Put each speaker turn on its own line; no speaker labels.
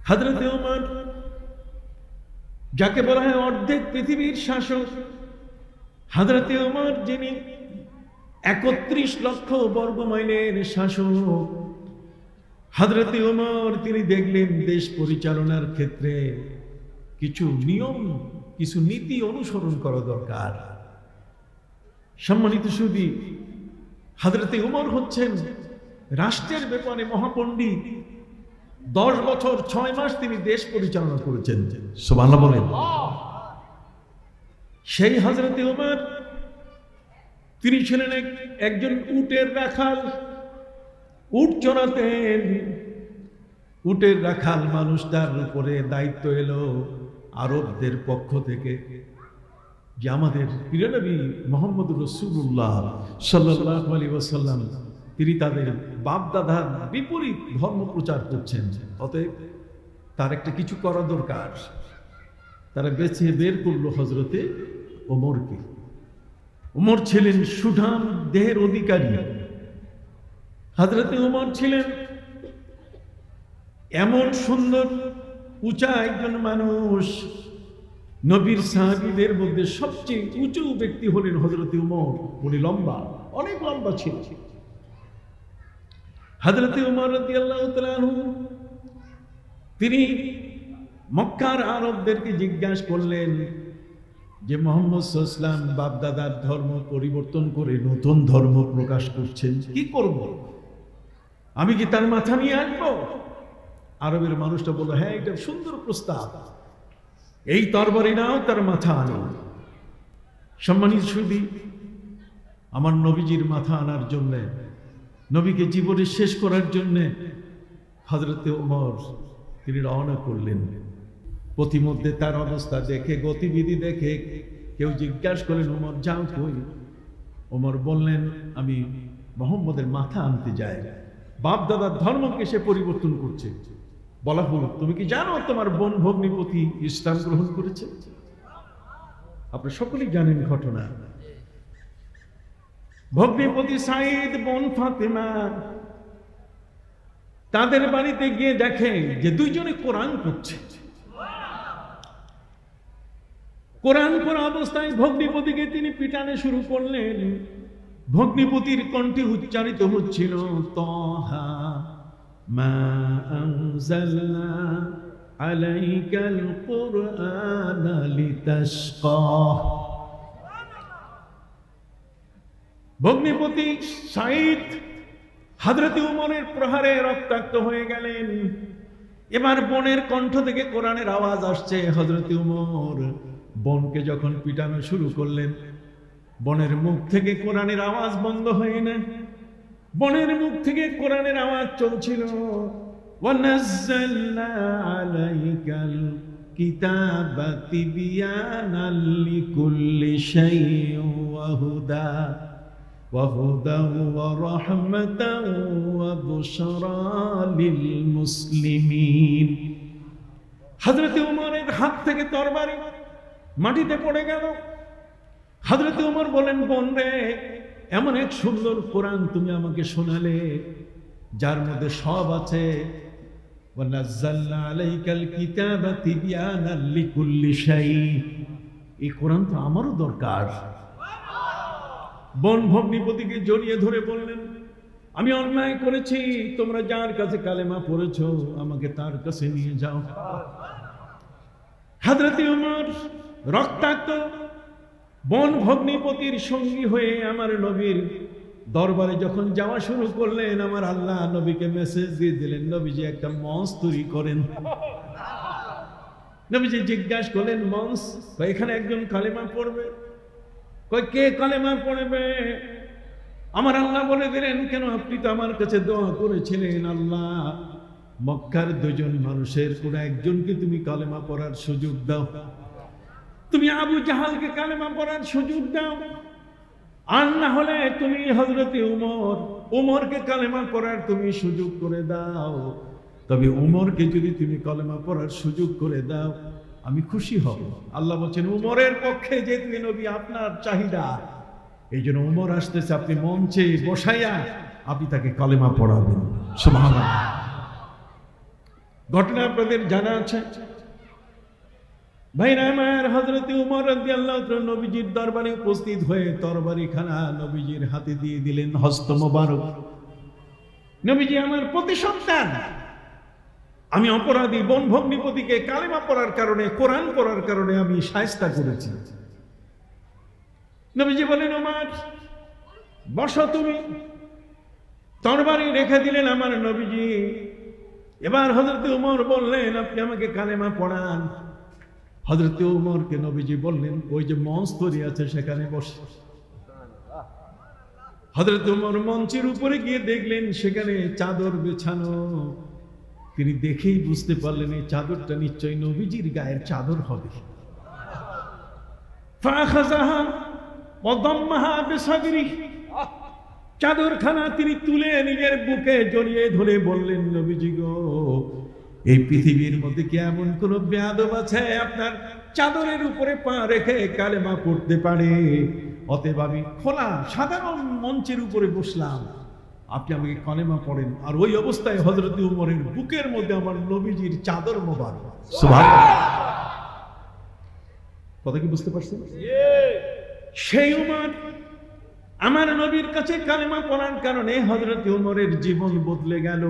হযরত ওমর, যাকে বলা হয় অর্ধেক পৃথিবীর শাসক, হযরত ওমর যিনি ৩১ লক্ষ বর্গমাইলের শাসক, হযরত ওমর তিনি দেখলেন দেশ পরিচালনার ক্ষেত্রে কিছু নিয়ম, কিছু নীতি অনুসরণ করা দরকার। সম্মানিত সুধী, হযরত ওমর হচ্ছেন রাষ্ট্রের ব্যাপারে মহাপণ্ডিত। 10 বছর 6 মাস তিনি দেশ পরিচালনা করেছেন। সুবহানাল্লাহ বলেন। সেই হযরত ওমর তিনি ছিলেন একজন উটের রাখাল, উট চড়াতেন। উটের রাখাল মানুষটার উপরে দায়িত্ব এলো আরবদের পক্ষ থেকে যে আমাদের প্রিয় নবী মুহাম্মদ রাসূলুল্লাহ সাল্লাল্লাহু আলাইহি ওয়াসাল্লাম তিনি তাদের বাপ দাদার বিপরীত ধর্ম প্রচার করছেন, অতএব তার একটা কিছু করা দরকার। তারা বেছে বের করলো হযরতে ওমরকে। ওমর ছিলেন সুঠাম দেহের অধিকারী। হযরতে ওমর ছিলেন এমন সুন্দর উঁচা একজন মানুষ। নবীর সাহাবীদের মধ্যে সবচেয়ে উঁচু ব্যক্তি হলেন হযরতে ওমর। উনি লম্বা, অনেক লম্বা ছিলেন। হযরতে ওমর রাদিয়াল্লাহু তাআলা আনহু তিনি মক্কার আরবদেরকে জিজ্ঞাসা করলেন যে মুহাম্মদ সাল্লাল্লাহু আলাইহি ওয়াসাল্লাম বাপদাদার ধর্ম পরিবর্তন করে নতুন ধর্ম প্রকাশ করছেন, কি করব? আমি কি তার মাথা নিয়ে আসবো? আরবের মানুষটা বলল, হ্যাঁ, এটা সুন্দর প্রস্তাব, এই তরবারি নাও, তার মাথা আনো। সম্মানিত সুধী, আমার নবীজির মাথা আনার জন্য, নবীকে জীবনে শেষ করার জন্য হযরতে ওমর তিনি রওনা করলেন। প্রতিমধ্যে তার অবস্থা দেখে, গতিবিধি দেখে কেউ জিজ্ঞাসা করলেন, ওমর যাও কই? ওমর বললেন, আমি মুহাম্মদের মাথা আনতে যাই। বাপ দাদার ধর্মকে সে পরিবর্তন করছে। বলা হল, তুমি কি জানো তোমার বোন ভগ্নিপতি ইসলাম গ্রহণ করেছে? আপনি সকলেই জানেন ঘটনা। ভগ্নিপতি সাঈদ, বোন ফাতেমা তাদের বাড়িতে গিয়ে দেখে যে দুইজনে কোরআন পড়ছে। কোরআন পড়া অবস্থায় ভগ্নিপতিকে তিনি পিটানো শুরু করলেন। ভগ্নিপতির কণ্ঠে উচ্চারিত হচ্ছিল, তাহা মা আনজালনা আলাইকাল কুরআনা লিতাশকা। ভগ্নিপতি সাঈদ হযরতে ওমরের প্রহারে রক্তাক্ত হয়ে গেলেন। এবার বোনের কণ্ঠ থেকে কোরআনের আওয়াজ আসছে। হযরতে ওমর বোনকে যখন পিটানো শুরু করলেন, বোনের মুখ থেকে কোরআনের আওয়াজ বন্ধ হয় না। বোনের মুখ থেকে কোরআনের আওয়াজ চলছিল, ওয়ানাজ্জালনা আলাইকাল কিতাবা তিবয়ানাল লিকুল্লি শাইইন ওয়া হুদা ওয়া রাহমাতান ওয়া বুশরা লিল মুসলিমিন। হযরতে ওমরের হাত থেকে তরবারি মাটিতে পড়ে গেল। হযরতে ওমর বলেন, বোন রে, এমন এক সুন্দর কোরআন তুমি আমাকে শোনালে যার মধ্যে সব আছে। ওয়ানাজ্জালনা আলাইকাল কিতাবা তিবয়ানাল লিকুল্লি শাইইন। এই কোরআন তো আমারও দরকার। বোন ভগ্নিপতিকে জড়িয়ে ধরে বললেন, আমি অন্যায় করেছি, তোমরা যার কাছে কালেমা পড়েছো আমাকে তার কাছে নিয়ে যাও। হযরতে ওমর রক্তাক্ত বোন ভগ্নিপতির সঙ্গী হয়ে আমার নবীর দরবারে যখন যাওয়া শুরু করলেন, আমার আল্লাহ নবীকে মেসেজ দিয়ে দিলেন, নবীজি একটা মঞ্চ তৈরি করেন। নবীজি জিজ্ঞাসা করলেন, মঞ্চ? এখানে একজন কালেমা পড়বে। কে কালেমা পড়বে? আমার আল্লাহ বলে দিলেন, কেন আপনি তো আমার কাছে দোয়া করেছিলেন, আল্লাহ মক্কার দুজন মানুষের কোন একজনকে তুমি কালেমা পড়ার সুযোগ দাও। তুমি আবু জাহালকে কালেমা পড়ার সুযোগ দাও, আর না হলে তুমি হযরতে উমরকে কালেমা পড়ার তুমি সুযোগ করে দাও। তবে উমরকে যদি তুমি কালেমা পড়ার সুযোগ করে দাও আমি খুশি হব। আল্লাহ বলছেন, উমরের পক্ষে যে তুমি নবী, আপনার চাহিদা, এই জন্য উমর আসতেছে, আপনি মঞ্চে বসাইয়া আপনি তাকে কালেমা পড়াবেন। সুবহানাল্লাহ। ঘটনা আপনাদের জানা আছে। ভাইরা আমার, হযরত উমর রাদিয়াল্লাহু তাআলা নবীজির দরবারে উপস্থিত হয়ে তরবারিখানা নবীজির হাতে দিয়ে দিলেন, হস্ত মোবারক। নবীজি আমার প্রতিসন্তান, আমি অপরাধী, বোন ভগ্নিপতিকে কালেমা পড়ার কারণে, কোরআন পড়ার কারণে আমি শায়েস্তা করেছি। নবীজি বলেন, ওমর বসো তুমি। তরবারি রেখে দিলেন আমার নবীজি। এবার হযরত উমর বললেন, আপনি আমাকে কালেমা পড়ান। হযরত উমরকে নবীজি বললেন, ওই যে মঞ্চ তৈরি আছে সেখানে বসে। হযরত উমর মঞ্চের উপরে গিয়ে দেখলেন সেখানে চাদর বিছানো। তিনি দেখেই বুঝতে পারলেন এই চাদরটা নিশ্চয়ই নবীজির গায়ের চাদর হবে। ফাখাযাহা ওয়া দাম্মাহা বিসাদরিহি, চাদরখানা তিনি তুলে নিজের বুকে জড়িয়ে ধরে বললেন, নবীজি গো, এই পৃথিবীর মধ্যে কি এমন কোন বেয়াদব আছে আপনার চাদরের উপরে পা রেখে কালেমা পড়তে পারে? অতএব আমি খোলা সাধারণ মঞ্চের উপরে বসলাম, আপনি আমাকে কালেমা পড়েন। আর ওই অবস্থায় হযরত উমরের বুকের মধ্যে আমার নবীজির চাদর মোবারক। সুবহানাল্লাহ। কথা কি বুঝতে পারছেন? সেই উমর আমার নবীর কাছে কালেমা পড়ার কারণে হযরত উমরের জীবন বদলে গেল।